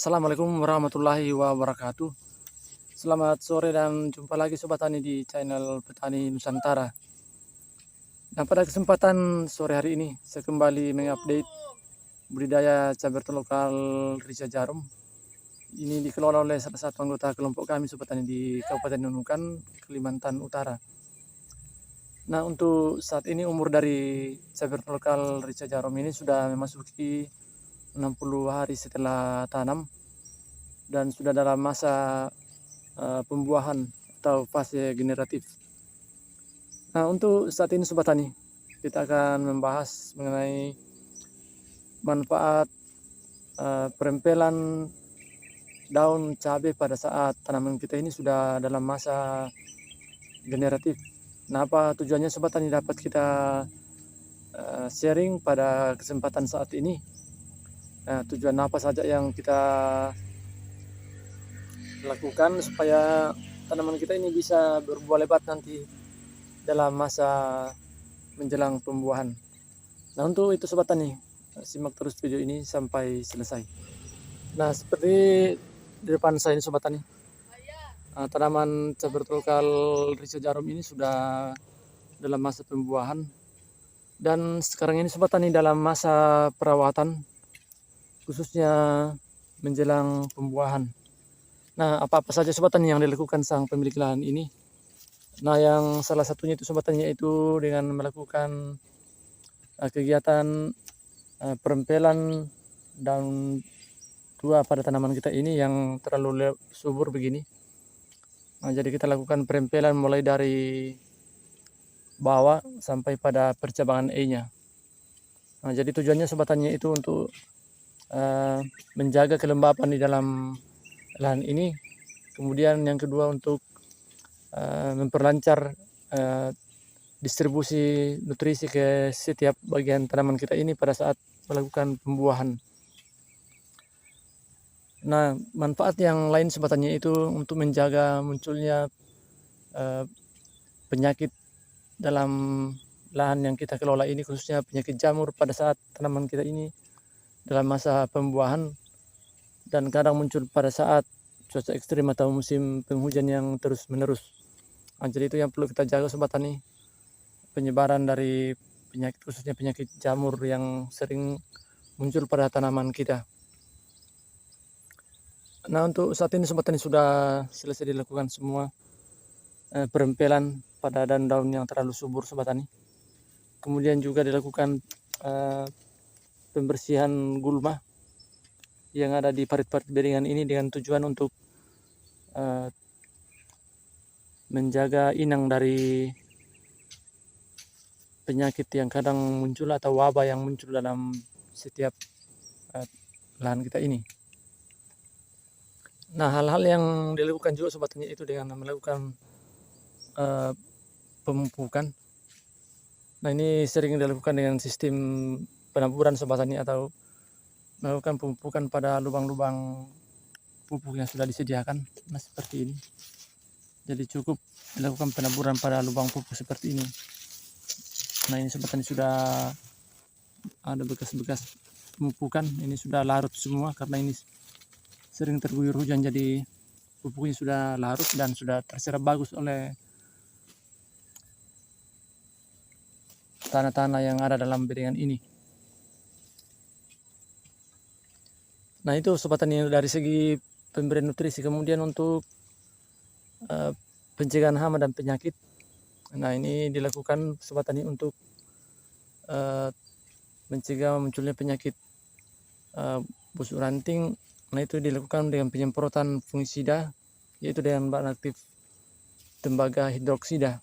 Assalamualaikum warahmatullahi wabarakatuh. Selamat sore dan jumpa lagi Sobat Tani di channel Petani Nusantara. Dan pada kesempatan sore hari ini saya kembali mengupdate budidaya cabai lokal Rica Jarum. Ini dikelola oleh salah satu anggota kelompok kami Sobat Tani di Kabupaten Nunukan, Kalimantan Utara. Nah, untuk saat ini umur dari cabai lokal Rica Jarum ini sudah memasuki 60 hari setelah tanam dan sudah dalam masa pembuahan atau fase generatif. Nah, untuk saat ini Sobat Tani, kita akan membahas mengenai manfaat perempelan daun cabai pada saat tanaman kita ini sudah dalam masa generatif. Nah, apa tujuannya Sobat Tani dapat kita sharing pada kesempatan saat ini? Nah, tujuan apa saja yang kita lakukan supaya tanaman kita ini bisa berbuah lebat nanti dalam masa menjelang pembuahan. Nah, untuk itu Sobat Tani, simak terus video ini sampai selesai. Nah, seperti di depan saya ini Sobat Tani, tanaman cabai lokal Rica Jarum ini sudah dalam masa pembuahan, dan sekarang ini Sobat Tani dalam masa perawatan, khususnya menjelang pembuahan. Nah, apa-apa saja Sobat Tani yang dilakukan sang pemilik lahan ini? Nah, yang salah satunya itu Sobat Tani yaitu dengan melakukan kegiatan perempelan daun tua pada tanaman kita ini yang terlalu subur begini. Nah, jadi kita lakukan perempelan mulai dari bawah sampai pada percabangan E-nya. Nah, jadi tujuannya Sobat Tani itu untuk menjaga kelembapan di dalam lahan ini. Kemudian yang kedua untuk memperlancar distribusi nutrisi ke setiap bagian tanaman kita ini pada saat melakukan pembuahan. Nah, manfaat yang lain Sobat Tani itu untuk menjaga munculnya penyakit dalam lahan yang kita kelola ini, khususnya penyakit jamur pada saat tanaman kita ini dalam masa pembuahan, dan kadang muncul pada saat cuaca ekstrim atau musim penghujan yang terus menerus. Nah, jadi itu yang perlu kita jaga Sobat Tani, penyebaran dari penyakit, khususnya penyakit jamur yang sering muncul pada tanaman kita. Nah, untuk saat ini Sobat Tani sudah selesai dilakukan semua perempelan pada daun-daun yang terlalu subur Sobat Tani. Kemudian juga dilakukan pembersihan gulma yang ada di parit-parit beringan ini dengan tujuan untuk menjaga inang dari penyakit yang kadang muncul atau wabah yang muncul dalam setiap lahan kita ini. Nah, hal-hal yang dilakukan juga Sobat Tani itu dengan melakukan pemupukan. Nah, ini sering dilakukan dengan sistem penaburan Sobat Tani atau melakukan pemupukan pada lubang-lubang pupuk yang sudah disediakan. Nah, seperti ini. Jadi cukup dilakukan penaburan pada lubang pupuk seperti ini. Nah, ini Sobat Tani sudah ada bekas-bekas pemupukan. Ini sudah larut semua karena ini sering terguyur hujan, jadi pupuknya sudah larut dan sudah terserap bagus oleh tanah-tanah yang ada dalam beringan ini. Nah, itu Sobat Tani dari segi pemberian nutrisi. Kemudian untuk pencegahan hama dan penyakit. Nah, ini dilakukan Sobat Tani untuk mencegah munculnya penyakit busuk ranting. Nah, itu dilakukan dengan penyemprotan fungisida, yaitu dengan bahan aktif tembaga hidroksida.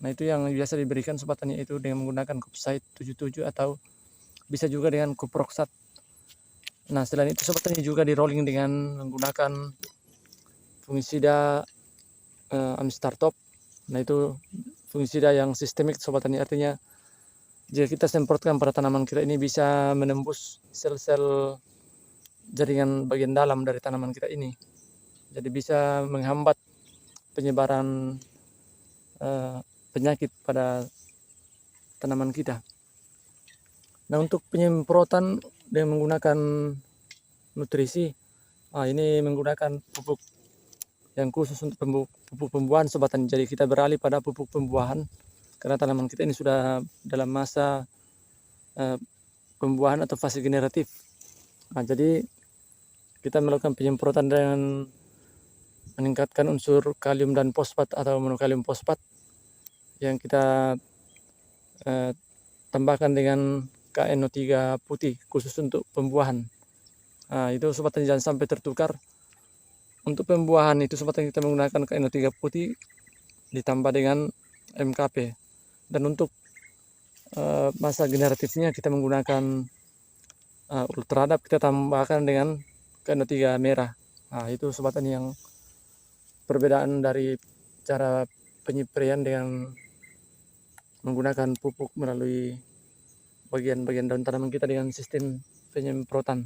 Nah, itu yang biasa diberikan Sobat Tani itu dengan menggunakan Kopside 77 atau bisa juga dengan Kuproxat. Nah, selain itu Sobat Tani juga di rolling dengan menggunakan fungisida Amstar Top. Nah, itu fungisida yang sistemik Sobat Tani, artinya jika kita semprotkan pada tanaman kita ini bisa menembus sel-sel jaringan bagian dalam dari tanaman kita ini. Jadi bisa menghambat penyebaran penyakit pada tanaman kita. Nah, untuk penyemprotan dengan menggunakan nutrisi, Ini menggunakan pupuk yang khusus untuk pupuk pembuahan Sobat Tani. Jadi kita beralih pada pupuk pembuahan karena tanaman kita ini sudah dalam masa pembuahan atau fase generatif. Jadi kita melakukan penyemprotan dengan meningkatkan unsur kalium dan fosfat atau monokalium fosfat yang kita tambahkan dengan KNO3 putih khusus untuk pembuahan. Itu Sobat Tani jangan sampai tertukar. Untuk pembuahan itu Sobat Tani kita menggunakan KNO3 putih ditambah dengan MKP. Dan untuk masa generatifnya kita menggunakan Ultradap, kita tambahkan dengan KNO3 merah. Itu Sobat Tani yang perbedaan dari cara penyepraian dengan menggunakan pupuk melalui bagian-bagian daun tanaman kita dengan sistem penyemprotan.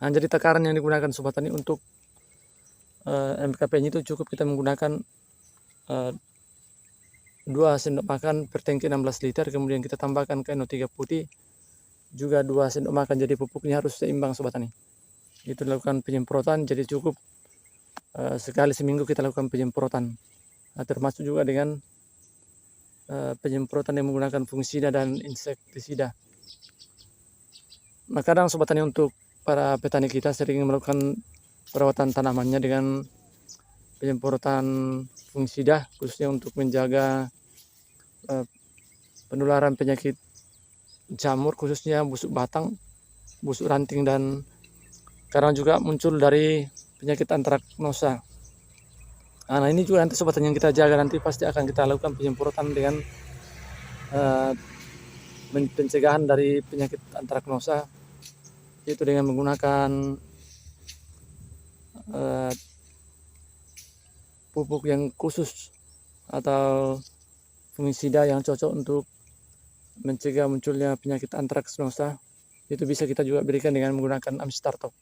Jadi takaran yang digunakan Sobat Tani untuk MKP-nya itu cukup kita menggunakan 2 sendok makan per tangki 16 liter, kemudian kita tambahkan KNO3 putih juga 2 sendok makan, jadi pupuknya harus seimbang Sobat Tani. Itu dilakukan penyemprotan, jadi cukup sekali seminggu kita lakukan penyemprotan. Termasuk juga dengan penyemprotan yang menggunakan fungisida dan insektisida. Kadang Sobat Tani untuk para petani kita sering melakukan perawatan tanamannya dengan penyemprotan fungisida khususnya untuk menjaga penularan penyakit jamur khususnya busuk batang, busuk ranting, dan kadang juga muncul dari penyakit antraknosa. Ini juga nanti Sobat Tani yang kita jaga, nanti pasti akan kita lakukan penyemprotan dengan pencegahan dari penyakit antraknosa, yaitu dengan menggunakan pupuk yang khusus atau fungisida yang cocok untuk mencegah munculnya penyakit antraknosa. Itu bisa kita juga berikan dengan menggunakan Amistartop,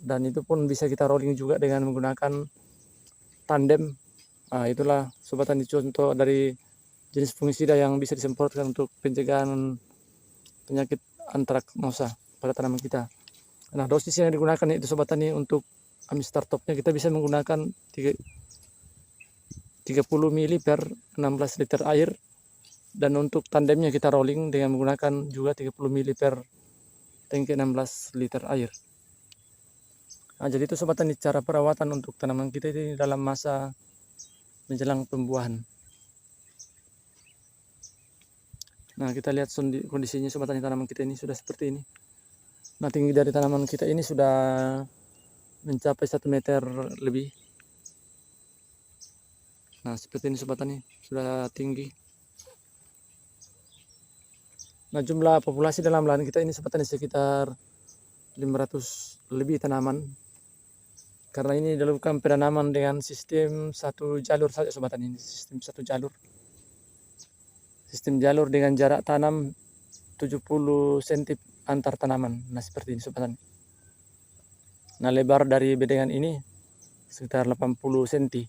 dan itu pun bisa kita rolling juga dengan menggunakan tandem. Itulah Sobat Tani contoh dari jenis fungisida yang bisa disemprotkan untuk pencegahan penyakit antraknosa pada tanaman kita. Dosis yang digunakan itu Sobat Tani untuk Amistartopnya kita bisa menggunakan 30 ml per 16 liter air, dan untuk tandemnya kita rolling dengan menggunakan juga 30 ml per tangki 16 liter air. Jadi itu Sobat Tani cara perawatan untuk tanaman kita ini dalam masa menjelang pembuahan. Kita lihat kondisinya Sobat Tani, tanaman kita ini sudah seperti ini. Tinggi dari tanaman kita ini sudah mencapai 1 meter lebih. Seperti ini Sobat Tani, sudah tinggi. Jumlah populasi dalam lahan kita ini Sobat Tani sekitar 500 lebih tanaman. Karena ini dilakukan penanaman dengan sistem 1 jalur saja Sobat Tani, ini sistem 1 jalur. Sistem jalur dengan jarak tanam 70 cm antar tanaman. Seperti ini Sobat Tani. Lebar dari bedengan ini sekitar 80 cm.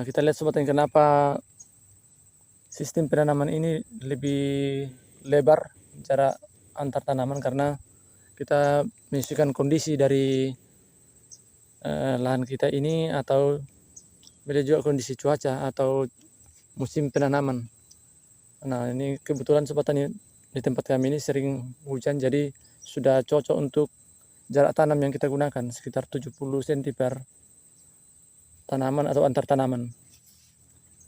Kita lihat Sobat Tani kenapa sistem penanaman ini lebih lebar jarak antar tanaman, karena kita menyesuaikan kondisi dari lahan kita ini, atau beda juga kondisi cuaca atau musim penanaman. Ini kebetulan Sobat Tani di tempat kami ini sering hujan, jadi sudah cocok untuk jarak tanam yang kita gunakan sekitar 70 cm per tanaman atau antar tanaman.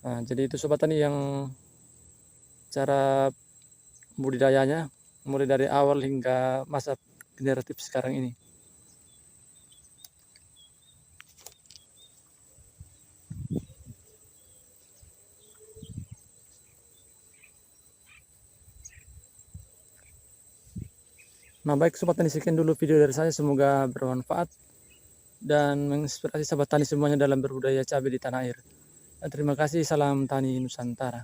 Jadi itu Sobat Tani yang cara budidayanya mulai dari awal hingga masa generatif sekarang ini. Baik Sobat Tani, sekian dulu video dari saya, semoga bermanfaat dan menginspirasi Sobat Tani semuanya dalam berbudidaya cabai di tanah air. Terima kasih, salam tani Nusantara.